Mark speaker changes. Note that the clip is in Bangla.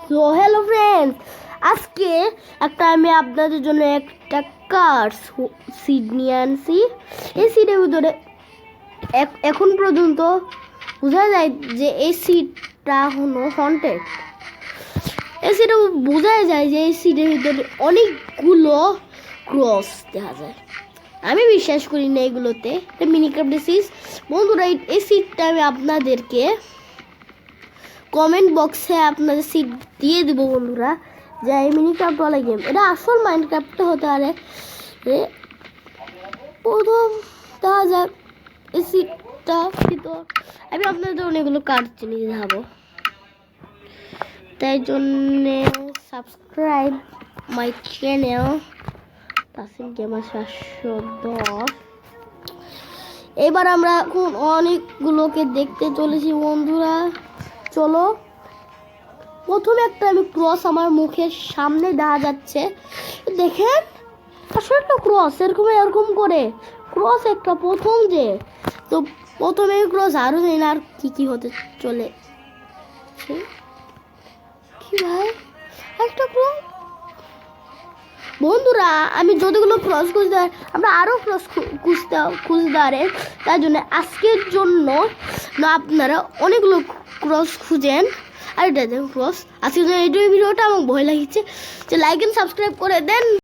Speaker 1: সো হ্যালো ফ্রেন্ডস, আজকে আমি আপনাদের জন্য একটা কার্স সিড নিয়ে আনছি। এই সিডের ভিতরে এখন পর্যন্ত বোঝা যায় যে এই সিডটা হলো হন্টেড। এই সিডে বোঝা যায় যে এই সিডের ভিতরে অনেকগুলো ক্রস দেখা যায়। আমি বিশ্বাস করি না এগুলোতে, মিনিক্রাফট সিড। বন্ধুরা, এই সিডটা আমি আপনাদেরকে কমেন্ট বক্সে আপনাদের সিট দিয়ে দেবো বন্ধুরা, যে এই মিনিক্রাফট ওয়ালা গেম এটা আসল মাইনক্রাফটে হতে পারে। প্রথম দেখা যাক এই সিটটা ভিতর আমি আপনাদের অনেকগুলো কার্ড চিনিয়ে দেখাবো, তাই জন্যে subscribe my channel Tasim gamer 710। এবার আমরা এখন অনেকগুলোকে দেখতে চলেছি বন্ধুরা। চলো, প্রথমে একটা আমি ক্রস আমার মুখের সামনে দেখা যাচ্ছে, দেখেন আসলে একটা ক্রস এরকম করে ক্রস একটা প্রথম যে তো প্রথমে ক্রস আরো জানি না আর কি হতে চলে কি ভাই একটা ক্রস। বন্ধুরা, আমি যতগুলো ক্রস খুঁজতে আমরা আরো ক্রস খুঁজতে পারে, তাই জন্য আজকের জন্য না আপনারা অনেকগুলো ক্রস খুঁজেন। আর এটা দেখুন ক্রস। আজকের জন্য এই ভিডিওটা আমার ভয় লাগিয়েছে, যে লাইক এন্ড সাবস্ক্রাইব করে দেন।